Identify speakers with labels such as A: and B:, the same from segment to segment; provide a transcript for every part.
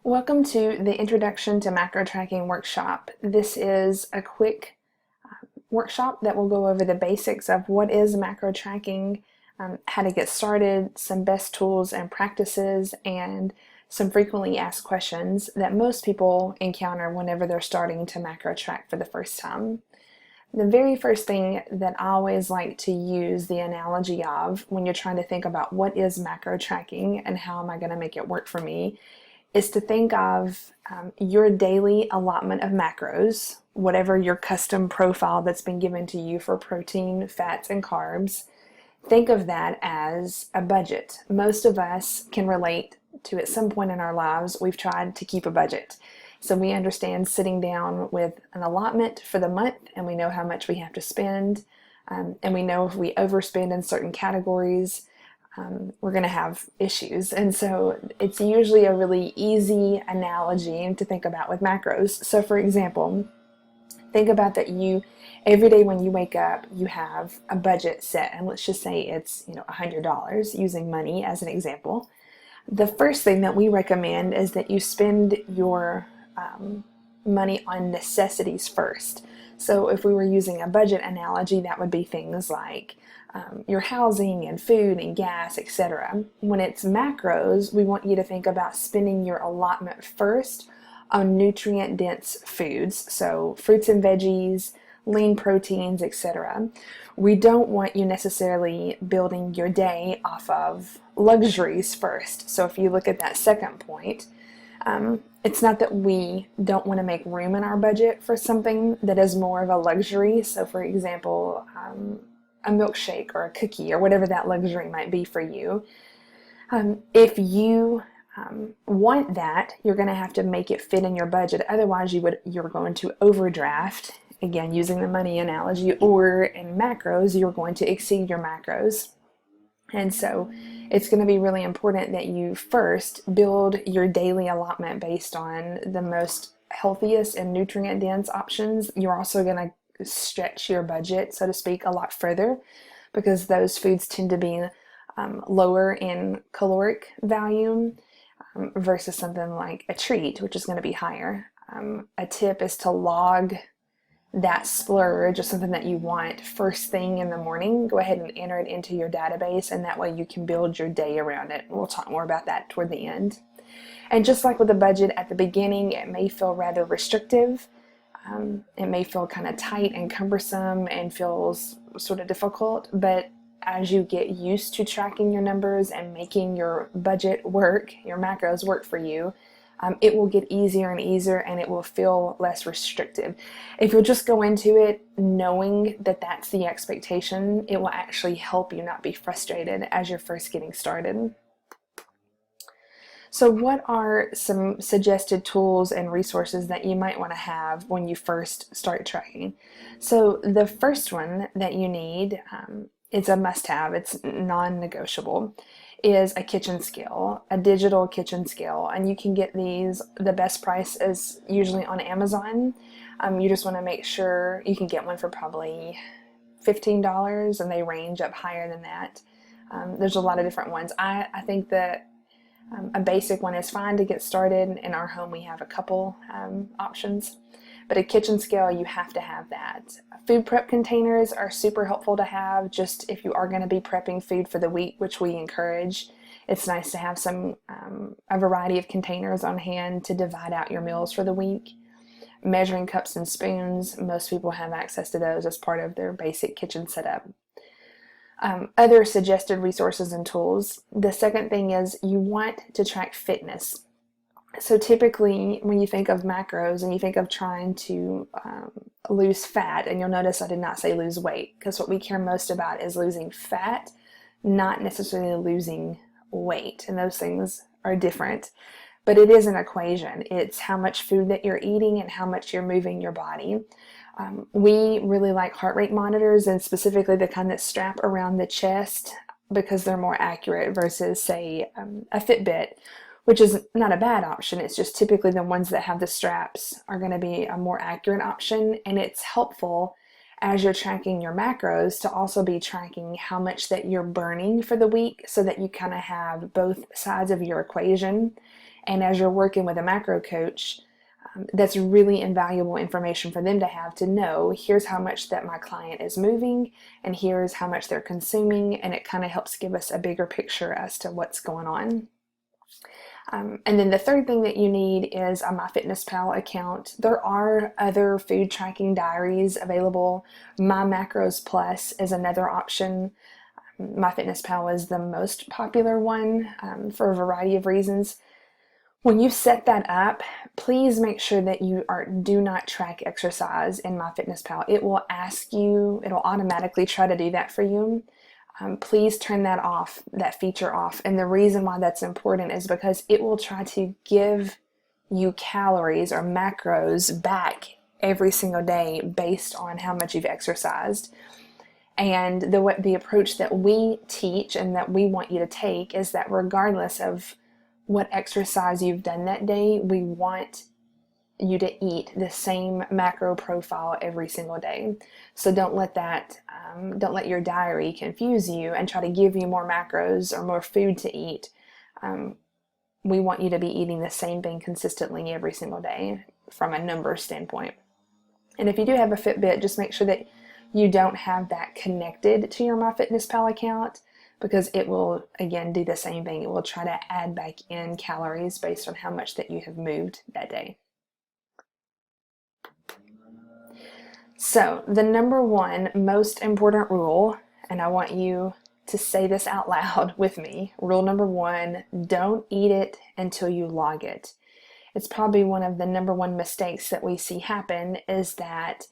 A: Welcome to the Introduction to Macro Tracking workshop. This is a quick workshop that will go over the basics of what is macro tracking, how to get started, some best tools and practices, and some frequently asked questions that most people encounter whenever they're starting to macro track for the first time. The very first thing that I always like to use the analogy of when you're trying to think about what is macro tracking and how am I going to make it work for me is to think of your daily allotment of macros, whatever your custom profile that's been given to you for protein, fats, and carbs. Think of that as a budget. Most of us can relate to at some point in our lives, we've tried to keep a budget. So we understand sitting down with an allotment for the month and we know how much we have to spend. And we know if we overspend in certain categories, we're going to have issues. And so it's usually a really easy analogy to think about with macros. So for example, think about that every day when you wake up, you have a budget set, and let's just say it's $100, using money as an example. The first thing that we recommend is that you spend your money on necessities first. So if we were using a budget analogy, that would be things like your housing and food and gas, etc. When it's macros, we want you to think about spending your allotment first on nutrient-dense foods, so fruits and veggies, lean proteins, etc. We don't want you necessarily building your day off of luxuries first. So if you look at that second point, it's not that we don't want to make room in our budget for something that is more of a luxury. So for example, a milkshake or a cookie or whatever that luxury might be for you. If you want that, you're going to have to make it fit in your budget. Otherwise, you're going to overdraft, again using the money analogy, or in macros, you're going to exceed your macros. And so it's going to be really important that you first build your daily allotment based on the most healthiest and nutrient dense options. You're also going to stretch your budget, so to speak, a lot further, because those foods tend to be lower in caloric value versus something like a treat, which is going to be higher. A tip is to log that splurge or something that you want first thing in the morning. Go ahead and enter it into your database, and that way you can build your day around it. We'll talk more about that toward the end. And just like with the budget at the beginning, it may feel rather restrictive. It may feel kind of tight and cumbersome and feels sort of difficult, but as you get used to tracking your numbers and making your budget work, your macros work for you, it will get easier and easier, and it will feel less restrictive. If you'll just go into it knowing that that's the expectation, it will actually help you not be frustrated as you're first getting started. So what are some suggested tools and resources that you might want to have when you first start tracking? So the first one that you need, it's a must-have, it's non-negotiable, is a kitchen scale, a digital kitchen scale. And you can get these, the best price is usually on Amazon. You just want to make sure you can get one for probably $15, and they range up higher than that. There's a lot of different ones. I think that a basic one is fine to get started. In our home we have a couple options, but a kitchen scale, you have to have that. Food prep containers are super helpful to have, just if you are going to be prepping food for the week, which we encourage. It's nice to have a variety of containers on hand to divide out your meals for the week. Measuring cups and spoons, most people have access to those as part of their basic kitchen setup. Other suggested resources and tools. The second thing is you want to track fitness. So typically when you think of macros and you think of trying to lose fat, and you'll notice I did not say lose weight, because what we care most about is losing fat, not necessarily losing weight, and those things are different. But it is an equation. It's how much food that you're eating and how much you're moving your body. We really like heart rate monitors, and specifically the kind that strap around the chest, because they're more accurate versus, say, a Fitbit, which is not a bad option. It's just typically the ones that have the straps are going to be a more accurate option, and it's helpful as you're tracking your macros to also be tracking how much that you're burning for the week, so that you kind of have both sides of your equation And as you're working with a macro coach, that's really invaluable information for them to have, to know here's how much that my client is moving and here's how much they're consuming, and it kind of helps give us a bigger picture as to what's going on. And then the third thing that you need is a MyFitnessPal account. There are other food tracking diaries available. My Macros Plus is another option. MyFitnessPal is the most popular one for a variety of reasons. When you set that up, please make sure that you do not track exercise in MyFitnessPal. It will ask you, it'll automatically try to do that for you. Please turn that off, that feature off. And the reason why that's important is because it will try to give you calories or macros back every single day based on how much you've exercised. And the approach that we teach and that we want you to take is that regardless of what exercise you've done that day, we want you to eat the same macro profile every single day. So don't let your diary confuse you and try to give you more macros or more food to eat. We want you to be eating the same thing consistently every single day from a numbers standpoint. And if you do have a Fitbit, just make sure that you don't have that connected to your MyFitnessPal account, because it will, again, do the same thing. It will try to add back in calories based on how much that you have moved that day. So the number one most important rule, and I want you to say this out loud with me, rule number one, don't eat it until you log it. It's probably one of the number one mistakes that we see happen, is that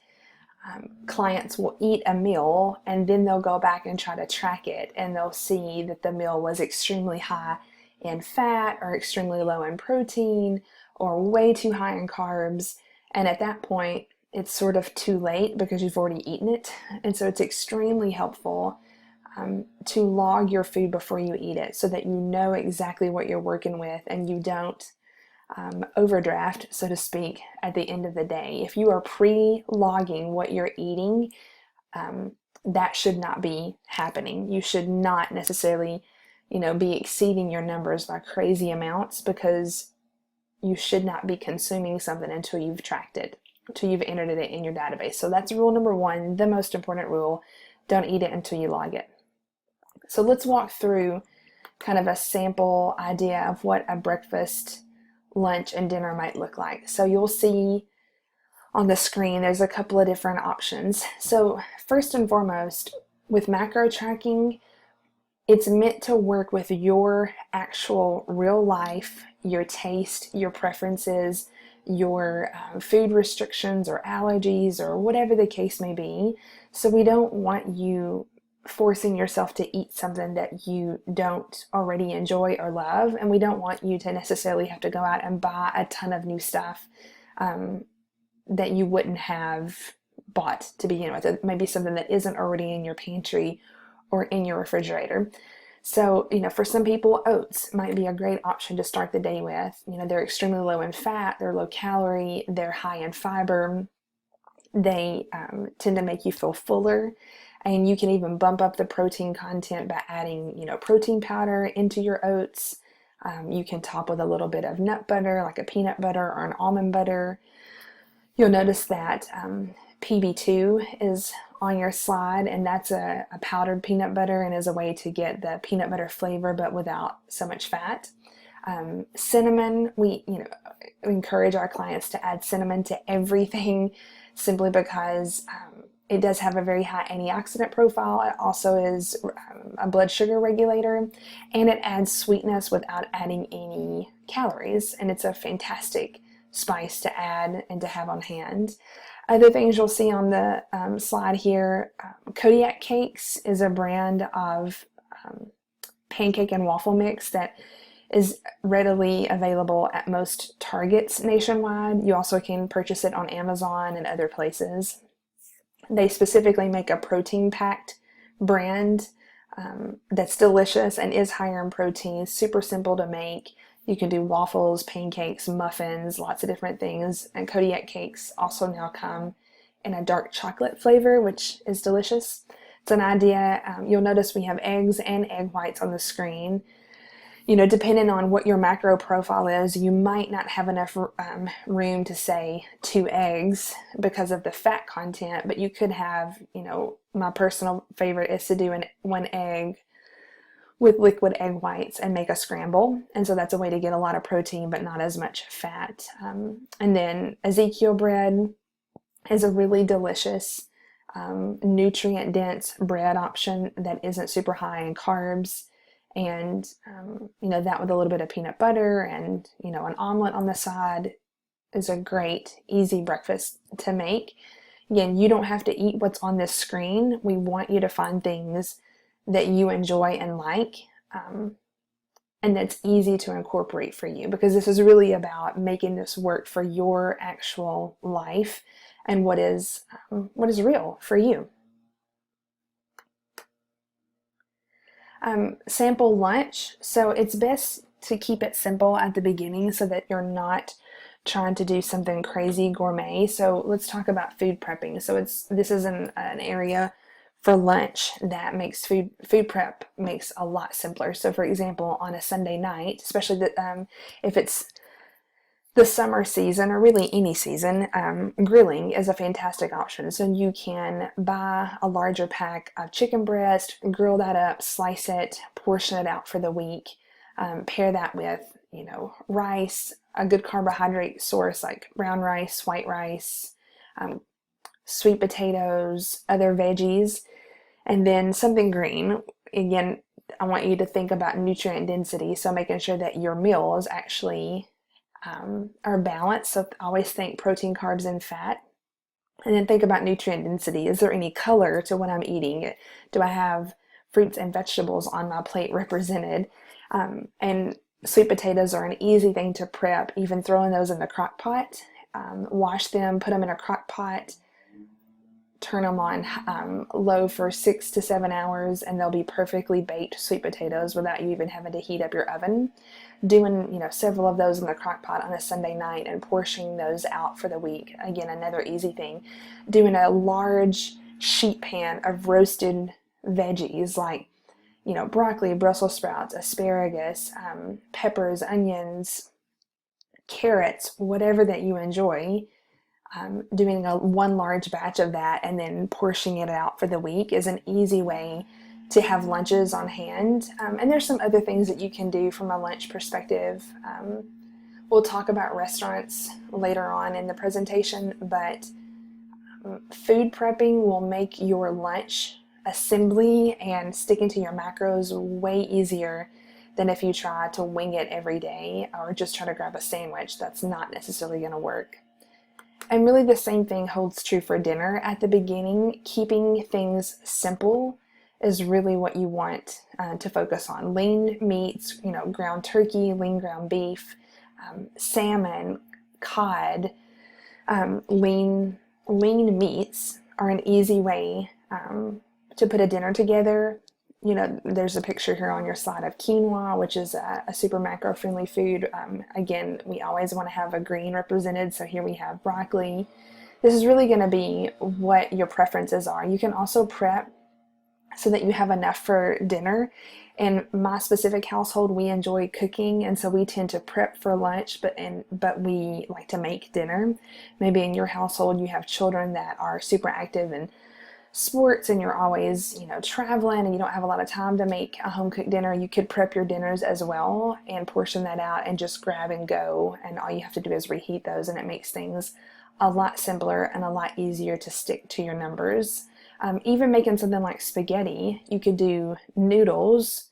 A: clients will eat a meal and then they'll go back and try to track it, and they'll see that the meal was extremely high in fat or extremely low in protein or way too high in carbs. And at that point, it's sort of too late because you've already eaten it. And so it's extremely helpful to log your food before you eat it, so that you know exactly what you're working with and you don't overdraft, so to speak, at the end of the day. If you are pre-logging what you're eating, that should not be happening. You should not necessarily, be exceeding your numbers by crazy amounts, because you should not be consuming something until you've tracked it, until you've entered it in your database. So that's rule number one, the most important rule. Don't eat it until you log it. So let's walk through kind of a sample idea of what a breakfast, lunch, and dinner might look like. So you'll see on the screen there's a couple of different options. So first and foremost, with macro tracking, it's meant to work with your actual real life, your taste, your preferences, your food restrictions or allergies or whatever the case may be. So we don't want you forcing yourself to eat something that you don't already enjoy or love, and we don't want you to necessarily have to go out and buy a ton of new stuff that you wouldn't have bought to begin with. It may be something that isn't already in your pantry or in your refrigerator. So, for some people, oats might be a great option to start the day with. They're extremely low in fat, they're low calorie, they're high in fiber, they tend to make you feel fuller. And you can even bump up the protein content by adding, protein powder into your oats. You can top with a little bit of nut butter, like a peanut butter or an almond butter. You'll notice that PB2 is on your slide, and that's a powdered peanut butter and is a way to get the peanut butter flavor but without so much fat. Cinnamon, we encourage our clients to add cinnamon to everything, simply because it does have a very high antioxidant profile. It also is a blood sugar regulator, and it adds sweetness without adding any calories, and it's a fantastic spice to add and to have on hand. Other things you'll see on the slide here, Kodiak Cakes is a brand of pancake and waffle mix that is readily available at most Targets nationwide. You also can purchase it on Amazon and other places. They specifically make a protein-packed brand that's delicious and is higher in protein, super simple to make. You can do waffles, pancakes, muffins, lots of different things. And Kodiak Cakes also now come in a dark chocolate flavor, which is delicious. It's an idea. You'll notice we have eggs and egg whites on the screen. Depending on what your macro profile is, you might not have enough room to say 2 eggs because of the fat content, but you could have, my personal favorite is to do 1 egg with liquid egg whites and make a scramble. And so that's a way to get a lot of protein, but not as much fat. And then Ezekiel bread is a really delicious, nutrient dense bread option that isn't super high in carbs. And, that with a little bit of peanut butter and, an omelet on the side is a great, easy breakfast to make. Again, you don't have to eat what's on this screen. We want you to find things that you enjoy and like, and that's easy to incorporate for you, because this is really about making this work for your actual life and what is real for you. Sample lunch. So it's best to keep it simple at the beginning so that you're not trying to do something crazy gourmet. So let's talk about food prepping. So this is an area for lunch that makes food prep makes a lot simpler. So for example, on a Sunday night, especially if it's the summer season, or really any season, grilling is a fantastic option. So you can buy a larger pack of chicken breast, grill that up, slice it, portion it out for the week, pair that with, rice, a good carbohydrate source like brown rice, white rice, sweet potatoes, other veggies, and then something green. Again, I want you to think about nutrient density, so making sure that your meals actually are balanced. So always think protein, carbs, and fat. And then think about nutrient density. Is there any color to what I'm eating? Do I have fruits and vegetables on my plate represented? And sweet potatoes are an easy thing to prep, even throwing those in the crock pot. Wash them, put them in a crock pot, turn them on low for 6 to 7 hours, and they'll be perfectly baked sweet potatoes without you even having to heat up your oven. Doing several of those in the crock pot on a Sunday night and portioning those out for the week. Again, another easy thing. Doing a large sheet pan of roasted veggies like broccoli, Brussels sprouts, asparagus, peppers, onions, carrots, whatever that you enjoy. Doing one large batch of that and then portioning it out for the week is an easy way to have lunches on hand. And there's some other things that you can do from a lunch perspective. We'll talk about restaurants later on in the presentation, but food prepping will make your lunch assembly and sticking to your macros way easier than if you try to wing it every day or just try to grab a sandwich. That's not necessarily going to work. And really the same thing holds true for dinner. At the beginning, keeping things simple is really what you want to focus on. Lean meats, ground turkey, lean ground beef, salmon, cod, lean meats are an easy way to put a dinner together. There's a picture here on your slide of quinoa, which is a super macro-friendly food. Again, we always want to have a green represented, so here we have broccoli. This is really going to be what your preferences are. You can also prep so that you have enough for dinner. In my specific household, we enjoy cooking, and so we tend to prep for lunch, but we like to make dinner. Maybe in your household you have children that are super active and sports and you're always traveling and you don't have a lot of time to make a home cooked dinner. You could prep your dinners as well and portion that out and just grab and go, and all you have to do is reheat those, and it makes things a lot simpler and a lot easier to stick to your numbers. Even making something like spaghetti, you could do noodles,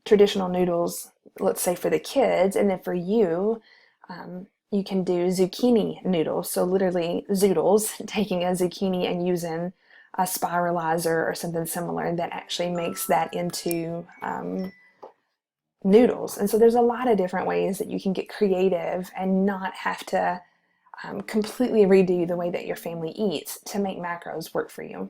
A: traditional noodles, let's say for the kids, and then for you, you can do zucchini noodles. So literally zoodles, taking a zucchini and using a spiralizer or something similar that actually makes that into noodles. And so there's a lot of different ways that you can get creative and not have to completely redo the way that your family eats to make macros work for you.